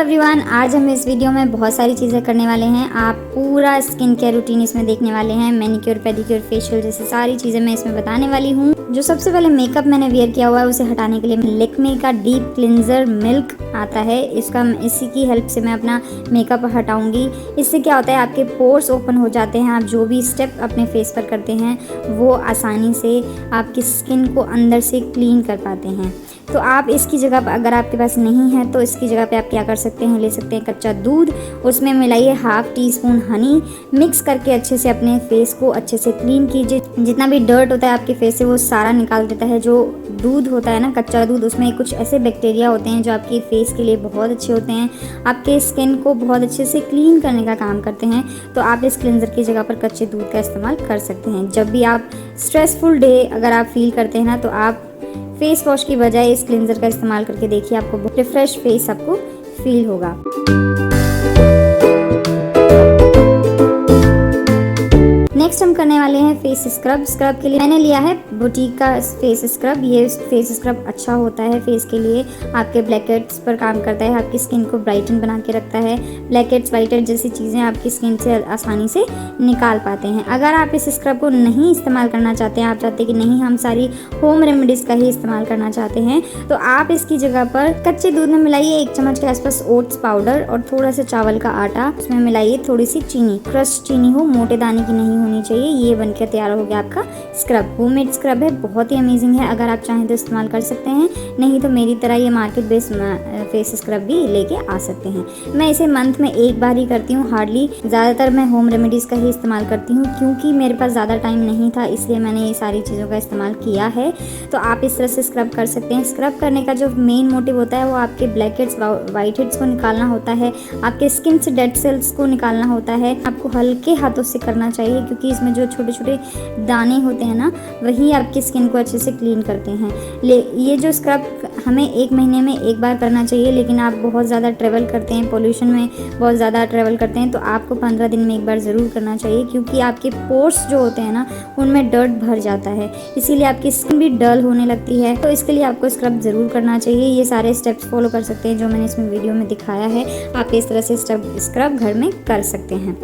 Everyone, आज हम इस वीडियो में बहुत सारी चीज़ें करने वाले हैं। आप पूरा स्किन केयर रूटीन इसमें देखने वाले हैं। मैनिक्योर, पेडिक्योर, फेशियल जैसी सारी चीज़ें मैं इसमें बताने वाली हूँ। जो सबसे पहले मेकअप मैंने वेयर किया हुआ है उसे हटाने के लिए लैक्मे का डीप क्लिनजर मिल्क आता है। इसी की हेल्प से मैं अपना मेकअप हटाऊंगी। इससे क्या होता है, आपके पोर्स ओपन हो जाते हैं। आप जो भी स्टेप अपने फेस पर करते हैं वो आसानी से आपकी स्किन को अंदर से क्लीन कर पाते हैं। तो आप इसकी जगह पर, अगर आपके पास नहीं है तो इसकी जगह पे आप क्या कर सकते हैं, ले सकते हैं कच्चा दूध, उसमें मिलाइए 1/2 टीस्पून हनी, मिक्स करके अच्छे से अपने फेस को अच्छे से क्लीन कीजिए। जितना भी डर्ट होता है आपके फेस से वो सारा निकाल देता है। जो दूध होता है ना, कच्चा दूध, उसमें कुछ ऐसे बैक्टीरिया होते हैं जो आपके फेस के लिए बहुत अच्छे होते हैं, आपके स्किन को बहुत अच्छे से क्लीन करने का काम करते हैं। तो आप इस क्लिनजर की जगह पर कच्चे दूध का इस्तेमाल कर सकते हैं। जब भी आप स्ट्रेसफुल डे अगर आप फील करते हैं ना, तो आप फेस वॉश की बजाय इस क्लिनजर का इस्तेमाल करके देखिए, आपको रिफ्रेश फेस आपको फील होगा। नेक्स्ट हम करने वाले हैं फेस स्क्रब। स्क्रब के लिए मैंने लिया है बुटीक का फेस स्क्रब। ये फेस स्क्रब अच्छा होता है फेस के लिए। आपके ब्लैकहेड्स पर काम करता है, आपकी स्किन को ब्राइटन बना के रखता है। ब्लैकहेड्स, व्हाइटहेड्स जैसी चीज़ें आपकी स्किन से आसानी से निकाल पाते हैं। अगर आप इस स्क्रब को नहीं इस्तेमाल करना चाहते हैं, आप चाहते हैं कि नहीं हम सारी होम रेमेडीज़ का ही इस्तेमाल करना चाहते हैं, तो आप इसकी जगह पर कच्चे दूध में मिलाइए 1 चम्मच के आसपास ओट्स पाउडर और थोड़ा सा चावल का आटा। उसमें मिलाइए थोड़ी सी चीनी, क्रश चीनी हो, मोटे दाने की नहीं होनी चाहिए। ये बनकर तैयार हो गया आपका स्क्रब। होममेड स्क्रब है, बहुत ही अमेजिंग है। अगर आप चाहें तो इस्तेमाल कर सकते हैं, नहीं तो मेरी तरह ये मार्केट बेस्ड फेस स्क्रब भी लेके आ सकते हैं। मैं इसे मंथ में 1 बार ही करती हूँ हार्डली। ज़्यादातर मैं होम रेमेडीज़ का ही इस्तेमाल करती हूँ, क्योंकि मेरे पास ज़्यादा टाइम नहीं था, इसलिए मैंने ये सारी चीज़ों का इस्तेमाल किया है। तो आप इस तरह से स्क्रब कर सकते हैं। स्क्रब करने का जो मेन मोटिव होता है वो आपके ब्लैकहेड्स, व्हाइटहेड्स को निकालना होता है, आपके स्किन से डेड सेल्स को निकालना होता है। आपको हल्के हाथों से करना चाहिए, क्योंकि इसमें जो छोटे छोटे दाने होते हैं ना, वही आपकी स्किन को अच्छे से क्लीन करते हैं। ये जो स्क्रब हमें 1 महीने में 1 बार करना चाहिए, लेकिन आप बहुत ज़्यादा ट्रैवल करते हैं, पोल्यूशन में बहुत ज़्यादा ट्रैवल करते हैं, तो आपको 15 दिन में 1 बार ज़रूर करना चाहिए, क्योंकि आपके पोर्स जो होते हैं ना, उनमें डर्ट भर जाता है, इसीलिए आपकी स्किन भी डल होने लगती है। तो इसके लिए आपको स्क्रब ज़रूर करना चाहिए। ये सारे स्टेप्स फॉलो कर सकते हैं जो मैंने इसमें वीडियो में दिखाया है। आप इस तरह से स्क्रब घर में कर सकते हैं।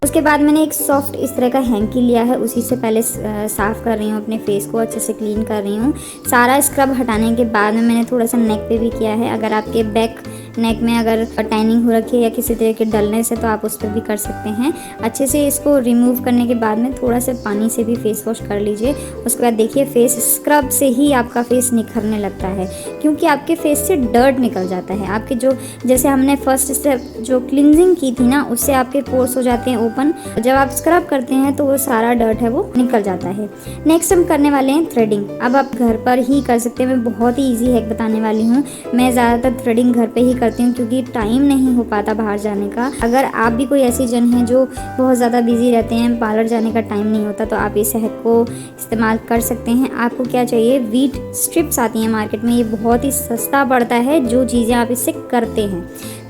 उसके बाद मैंने एक सॉफ्ट इस तरह का हैंकी लिया है, उसी से पहले साफ़ कर रही हूँ, अपने फेस को अच्छे से क्लीन कर रही हूँ। सारा स्क्रब हटाने के बाद में मैंने थोड़ा सा नेक पे भी किया है। अगर आपके बैक नेक में अगर टैनिंग हो रखी है या किसी तरह के डलनेस है तो आप उस पर भी कर सकते हैं। अच्छे से इसको रिमूव करने के बाद में थोड़ा सा पानी से भी फेस वॉश कर लीजिए। उसके बाद देखिए, फेस स्क्रब से ही आपका फेस निखरने लगता है, क्योंकि आपके फेस से डर्ट निकल जाता है। आपके जो, जैसे हमने फर्स्ट स्टेप जो क्लिनजिंग की थी ना, उससे आपके पोर्स हो जाते हैं ओपन। जब आप स्क्रब करते हैं तो वो सारा डर्ट है वो निकल जाता है। नेक्स्ट हम करने वाले हैं थ्रेडिंग। अब आप घर पर ही कर सकते हैं। मैं बहुत ही ईजी हैक बताने वाली हूँ। मैं ज़्यादातर थ्रेडिंग घर पे ही करती हूँ, क्योंकि टाइम नहीं हो पाता बाहर जाने का। अगर आप भी कोई ऐसी जन हैं जो बहुत ज़्यादा बिजी रहते हैं, पार्लर जाने का टाइम नहीं होता, तो आप इस हैक को इस्तेमाल कर सकते हैं। आपको क्या चाहिए, वीट स्ट्रिप्स आती हैं मार्केट में। ये बहुत ही सस्ता पड़ता है जो चीज़ें आप इससे करते हैं।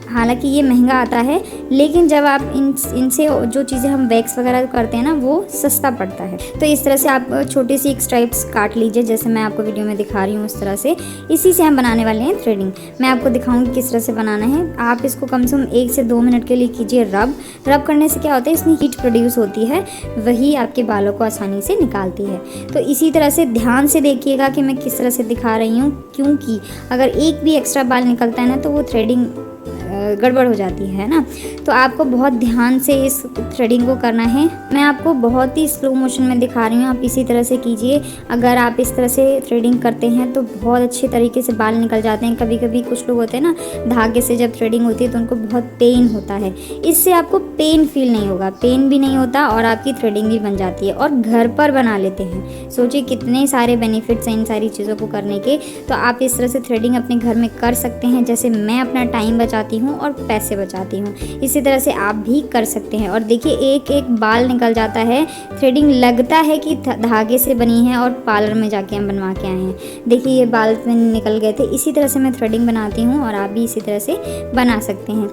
हालांकि ये महंगा आता है, लेकिन जब आप इनसे जो चीज़ें हम वैक्स वगैरह करते हैं ना, वो सस्ता पड़ता है। तो इस तरह से आप छोटी सी एक स्ट्राइप्स काट लीजिए, जैसे मैं आपको वीडियो में दिखा रही हूँ उस तरह से। इसी से हम बनाने वाले हैं थ्रेडिंग। मैं आपको दिखाऊंगी किस तरह से बनाना है। आप इसको कम से कम 1 से 2 मिनट के लिए कीजिए रब करने से क्या होता है, इसमें हीट प्रोड्यूस होती है, वही आपके बालों को आसानी से निकालती है। तो इसी तरह से ध्यान से देखिएगा कि मैं किस तरह से दिखा रही हूँ, क्योंकि अगर एक भी एक्स्ट्रा बाल निकलता है ना, तो वो थ्रेडिंग गड़बड़ हो जाती है ना। तो आपको बहुत ध्यान से इस थ्रेडिंग को करना है। मैं आपको बहुत ही स्लो मोशन में दिखा रही हूँ, आप इसी तरह से कीजिए। अगर आप इस तरह से थ्रेडिंग करते हैं तो बहुत अच्छे तरीके से बाल निकल जाते हैं। कभी कभी कुछ लोग होते हैं ना, धागे से जब थ्रेडिंग होती है तो उनको बहुत पेन होता है। इससे आपको पेन फील नहीं होगा, पेन भी नहीं होता, और आपकी थ्रेडिंग भी बन जाती है। और घर पर बना लेते हैं। सोचिए कितने सारे बेनिफिट्स हैं इन सारी चीज़ों को करने के। तो आप इस तरह से थ्रेडिंग अपने घर में कर सकते हैं। जैसे मैं अपना टाइम बचाती हूँ और पैसे बचाती हूँ, इसी तरह से आप भी कर सकते हैं। और देखिए, एक एक बाल निकल जाता है। थ्रेडिंग लगता है कि धागे से बनी है और पार्लर में जाके हम बनवा के आए हैं। देखिए, ये बाल निकल गए थे। इसी तरह से मैं थ्रेडिंग बनाती हूँ, और आप भी इसी तरह से बना सकते हैं।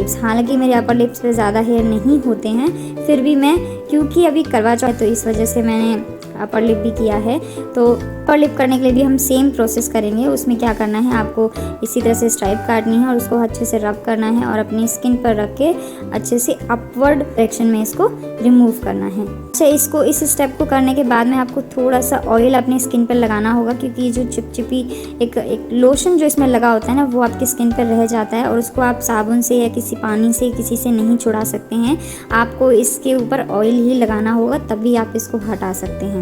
लिप्स। हालांकि मेरे अपर लिप्स पे ज़्यादा हेयर नहीं होते हैं, फिर भी मैं, क्योंकि अभी करवा चौथ है तो इस वजह से मैंने अपर लिप भी किया है। तो अपर लिप करने के लिए भी हम सेम प्रोसेस करेंगे। उसमें क्या करना है, आपको इसी तरह से स्ट्राइप काटनी है और उसको अच्छे से रब करना है और अपनी स्किन पर रख के अच्छे से अपवर्ड डायरेक्शन में इसको रिमूव करना है। अच्छा, इसको इस स्टेप को करने के बाद में आपको थोड़ा सा ऑयल अपनी स्किन पर लगाना होगा, क्योंकि जो चिपचिपी एक लोशन जो इसमें लगा होता है ना, वो आपकी स्किन पर रह जाता है और उसको आप साबुन से या किसी पानी से किसी से नहीं छुड़ा सकते हैं। आपको इसके ऊपर ऑयल ही लगाना होगा, तभी आप इसको हटा सकते हैं।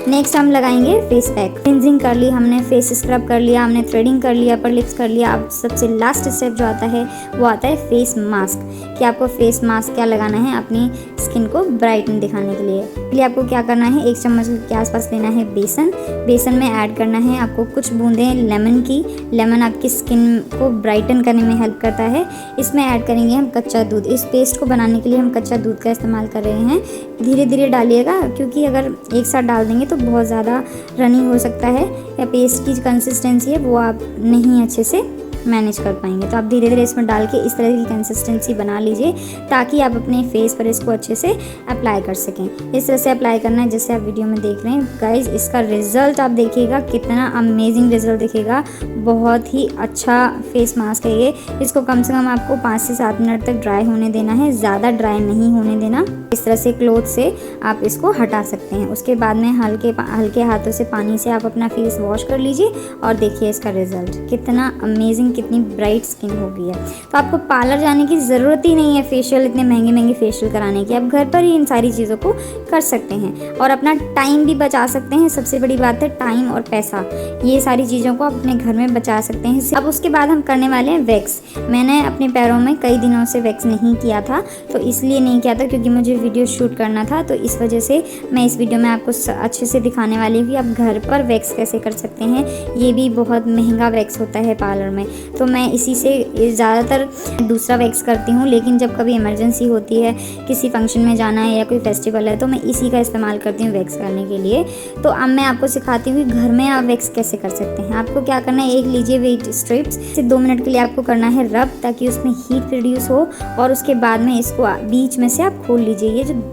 नेक्स्ट हम लगाएंगे फेस पैक। क्लिनजिंग कर ली हमने, फेस स्क्रब कर लिया हमने, थ्रेडिंग कर लिया, अपर लिप्स कर लिया। अब सबसे लास्ट स्टेप जो आता है वो आता है फेस मास्क, कि आपको फेस मास्क क्या लगाना है अपनी स्किन को ब्राइटन दिखाने के लिए आपको क्या करना है, 1 चम्मच के आसपास लेना है बेसन में ऐड करना है आपको कुछ बूंदें लेमन की। लेमन आपकी स्किन को ब्राइटन करने में हेल्प करता है। इसमें ऐड करेंगे हम कच्चा दूध। इस पेस्ट को बनाने के लिए हम कच्चा दूध का इस्तेमाल कर रहे हैं। धीरे धीरे डालिएगा, क्योंकि अगर एक साथ डाल देंगे तो बहुत ज़्यादा रनी हो सकता है या पेस्ट की कंसिस्टेंसी है वो आप नहीं अच्छे से मैनेज कर पाएंगे। तो आप धीरे धीरे इसमें डाल के इस तरह की कंसिस्टेंसी बना लीजिए, ताकि आप अपने फेस पर इसको अच्छे से अप्लाई कर सकें। इस तरह से अप्लाई करना है जैसे आप वीडियो में देख रहे हैं। गाइज, इसका रिजल्ट आप देखिएगा, कितना अमेजिंग रिजल्ट दिखेगा। बहुत ही अच्छा फेस मास्क है ये। इसको कम से कम आपको 5 से 7 मिनट तक ड्राई होने देना है, ज़्यादा ड्राई नहीं होने देना। इस तरह से क्लॉथ से आप इसको हटा सकते हैं। उसके बाद में हल्के हाथों से पानी से आप अपना फेस वॉश कर लीजिए और देखिए इसका रिजल्ट कितना अमेजिंग, कितनी ब्राइट स्किन हो गई है। तो आपको पार्लर जाने की ज़रूरत ही नहीं है फेशियल, इतने महंगे महंगे फेशियल कराने की। आप घर पर ही इन सारी चीज़ों को कर सकते हैं और अपना टाइम भी बचा सकते हैं। सबसे बड़ी बात है टाइम और पैसा, ये सारी चीज़ों को आप अपने घर में बचा सकते हैं। अब उसके बाद हम करने वाले हैं वैक्स। मैंने अपने पैरों में कई दिनों से वैक्स नहीं किया था, तो इसलिए नहीं किया था क्योंकि मुझे वीडियो शूट करना था। तो इस वजह से मैं इस वीडियो में आपको अच्छे से दिखाने वाली हूँ कि आप घर पर वैक्स कैसे कर सकते हैं। ये भी बहुत महंगा वैक्स होता है पार्लर में, तो मैं इसी से ज़्यादातर दूसरा वैक्स करती हूँ। लेकिन जब कभी इमरजेंसी होती है, किसी फंक्शन में जाना है या कोई फेस्टिवल है, तो मैं इसी का इस्तेमाल करती हूँ वैक्स करने के लिए। तो अब मैं आपको सिखाती हूँ कि घर में आप वैक्स कैसे कर सकते हैं। आपको क्या करना है, एक लीजिए वेट स्ट्रिप्स से 2 मिनट के लिए आपको करना है रब, ताकि उसमें हीट प्रोड्यूस हो। और उसके बाद में इसको बीच में से आप खोल लीजिए।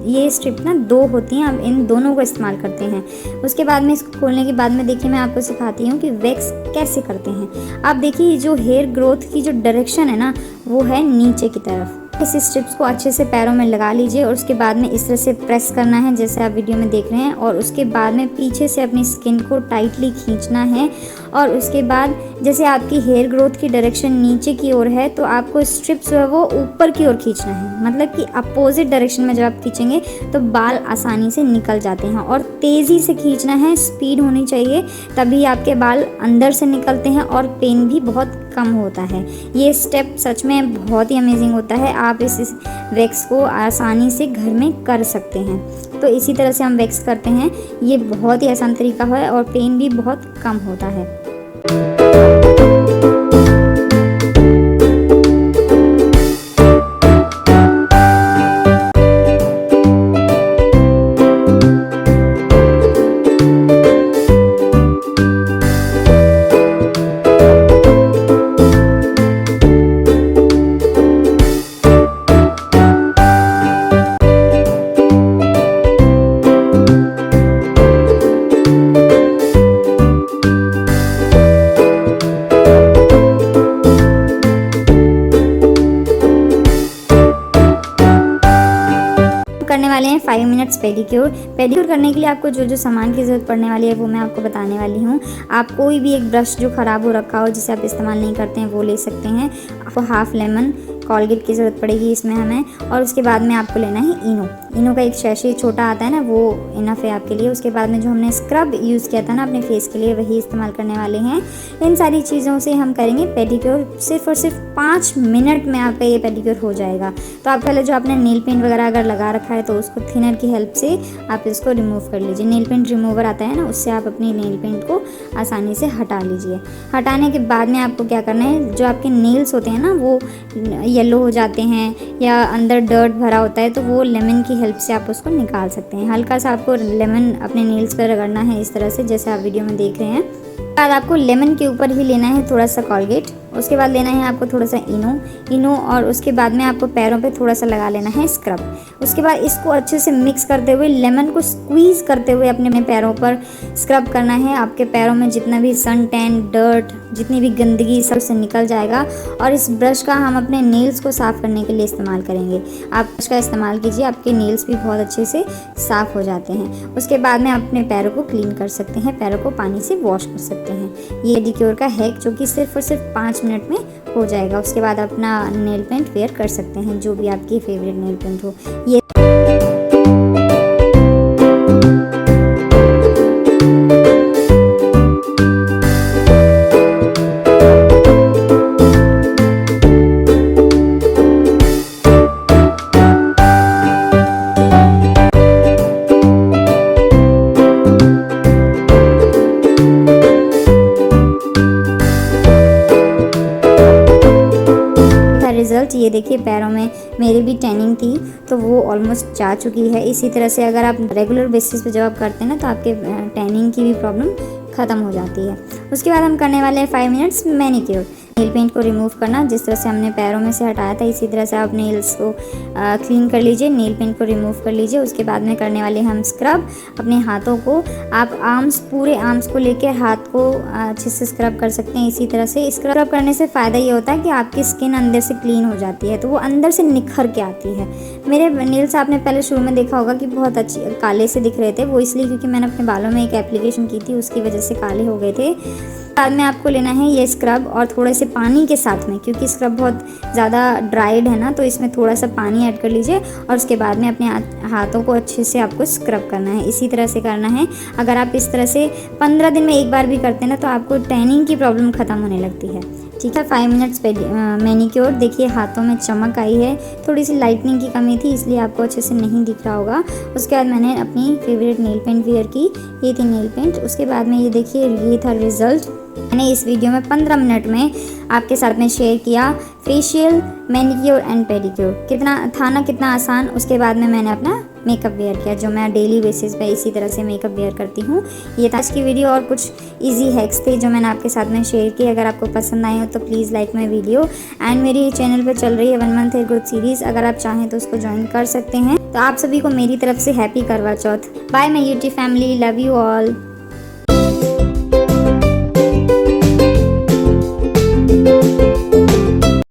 ये स्ट्रिप ना 2 होती हैं, आप इन दोनों को इस्तेमाल करते हैं। उसके बाद में इसको खोलने के बाद में देखिए मैं आपको सिखाती हूँ कि वैक्स कैसे करते हैं। आप देखिए जो हेयर ग्रोथ की जो डायरेक्शन है ना, वो है नीचे की तरफ। इस स्ट्रिप्स को अच्छे से पैरों में लगा लीजिए और उसके बाद में इस तरह से प्रेस करना है जैसे आप वीडियो में देख रहे हैं। और उसके बाद में पीछे से अपनी स्किन को टाइटली खींचना है। और उसके बाद जैसे आपकी हेयर ग्रोथ की डायरेक्शन नीचे की ओर है, तो आपको स्ट्रिप्स जो है वो ऊपर की ओर खींचना है। मतलब कि अपोजिट डायरेक्शन में जब आप खींचेंगे तो बाल आसानी से निकल जाते हैं। और तेज़ी से खींचना है, स्पीड होनी चाहिए, तभी आपके बाल अंदर से निकलते हैं और पेन भी बहुत कम होता है। ये स्टेप सच में बहुत ही अमेजिंग होता है। आप इस वैक्स को आसानी से घर में कर सकते हैं। तो इसी तरह से हम वैक्स करते हैं। ये बहुत ही आसान तरीका है और पेन भी बहुत कम होता है। करने वाले हैं 5 मिनट्स पेडिक्योर। पेडिक्योर करने के लिए आपको जो जो सामान की ज़रूरत पड़ने वाली है वो मैं आपको बताने वाली हूँ। आप कोई भी एक ब्रश जो ख़राब हो रखा हो, जिसे आप इस्तेमाल नहीं करते हैं, वो ले सकते हैं। आपको हाफ लेमन कॉलगेट की ज़रूरत पड़ेगी इसमें हमें, और उसके बाद में आपको लेना है इनो का एक शैशे छोटा आता है ना, वो इनफ है आपके लिए। उसके बाद में जो हमने स्क्रब यूज़ किया था ना अपने फेस के लिए, वही इस्तेमाल करने वाले हैं। इन सारी चीज़ों से हम करेंगे पेडिक्योर। सिर्फ और सिर्फ 5 मिनट में आपका ये पेडिक्योर हो जाएगा। तो आप पहले जो आपने नेल पेंट वगैरह अगर लगा रखा है तो उसको थिनर की हेल्प से आप इसको रिमूव कर लीजिए। नेल पेंट रिमूवर आता है ना, उससे आप अपनी नेल पेंट को आसानी से हटा लीजिए। हटाने के बाद में आपको क्या करना है, जो आपके नेल्स होते हैं ना वो येलो हो जाते हैं या अंदर डर्ट भरा होता है, तो वो लेमन की हेल्प से आप उसको निकाल सकते हैं। हल्का सा आपको लेमन अपने नेल्स पर रगड़ना है इस तरह से, जैसे आप वीडियो में देख रहे हैं। बाद आपको लेमन के ऊपर ही लेना है थोड़ा सा कॉलगेट। उसके बाद लेना है आपको थोड़ा सा इनो और उसके बाद में आपको पैरों पे थोड़ा सा लगा लेना है स्क्रब। उसके बाद इसको अच्छे से मिक्स करते हुए, लेमन को स्क्वीज़ करते हुए अपने पैरों पर स्क्रब करना है। आपके पैरों में जितना भी सन टैन, डर्ट, जितनी भी गंदगी सब से निकल जाएगा। और इस ब्रश का हम अपने नेल्स को साफ़ करने के लिए इस्तेमाल करेंगे। आप ब्रश का इस्तेमाल कीजिए, आपके नेल्स भी बहुत अच्छे से साफ़ हो जाते हैं। उसके बाद में आप अपने पैरों को क्लीन कर सकते हैं, पैरों को पानी से वॉश कर सकते हैं। ये पेडिक्योर का हैक जो कि सिर्फ और सिर्फ 5 मिनट में हो जाएगा। उसके बाद अपना नेल पेंट वेयर कर सकते हैं, जो भी आपकी फेवरेट नेल पेंट हो। ये रिज़ल्ट ये देखिए, पैरों में मेरी भी टैनिंग थी तो वो ऑलमोस्ट जा चुकी है। इसी तरह से अगर आप रेगुलर बेसिस पे जब आप करते हैं ना, तो आपके टैनिंग की भी प्रॉब्लम ख़त्म हो जाती है। उसके बाद हम करने वाले हैं 5 मिनट्स मैनिक्योर। नेल पेंट को रिमूव करना, जिस तरह से हमने पैरों में से हटाया था इसी तरह से आप नेल्स को क्लीन कर लीजिए, नेल पेंट को रिमूव कर लीजिए। उसके बाद में करने वाले हम स्क्रब। अपने हाथों को आप पूरे आर्म्स को लेकर हाथ को अच्छे से स्क्रब कर सकते हैं। इसी तरह से स्क्रब करने से फ़ायदा ये होता है कि आपकी स्किन अंदर से क्लीन हो जाती है, तो वो अंदर से निखर के आती है। मेरे नेल्स आपने पहले शुरू में देखा होगा कि बहुत अच्छे काले से दिख रहे थे, वो इसलिए क्योंकि मैंने अपने बालों में एक एप्लीकेशन की थी, उसकी वजह से काले हो गए थे। बाद में आपको लेना है ये स्क्रब और थोड़े से पानी के साथ में, क्योंकि स्क्रब बहुत ज़्यादा ड्राइड है ना, तो इसमें थोड़ा सा पानी ऐड कर लीजिए। और उसके बाद में अपने हाथों को अच्छे से आपको स्क्रब करना है, इसी तरह से करना है। अगर आप इस तरह से 15 दिन में एक बार भी करते हैं ना, तो आपको टैनिंग की प्रॉब्लम ख़त्म होने लगती है। ठीक है, 5 मिनट्स मैनिक्योर। देखिए हाथों में चमक आई है, थोड़ी सी लाइटनिंग की कमी थी इसलिए आपको अच्छे से नहीं दिख रहा होगा। उसके बाद मैंने अपनी फेवरेट नेल पेंट वेयर की, ये थी नेल पेंट। उसके बाद में ये देखिए, ये था रिज़ल्ट। मैंने इस वीडियो में 15 मिनट में आपके साथ में शेयर किया फेशियल, मैनिक्योर एंड पेडिक्योर। कितना था ना, कितना आसान। उसके बाद में मैंने अपना मेकअप वेयर किया, जो मैं डेली बेसिस पे इसी तरह से मेकअप वेयर करती हूँ। ये था आज की वीडियो, और कुछ इजी हैक्स थे जो मैंने आपके साथ में शेयर किए। अगर आपको पसंद आए हो तो please like my video. And मेरी चैनल पे चल रही है 1 मंथ हेयर ग्रोथ सीरीज़, अगर आप चाहें तो उसको ज्वाइन कर सकते हैं। तो आप सभी को मेरी तरफ से happy Karva Chauth. By my YouTube family, love you all.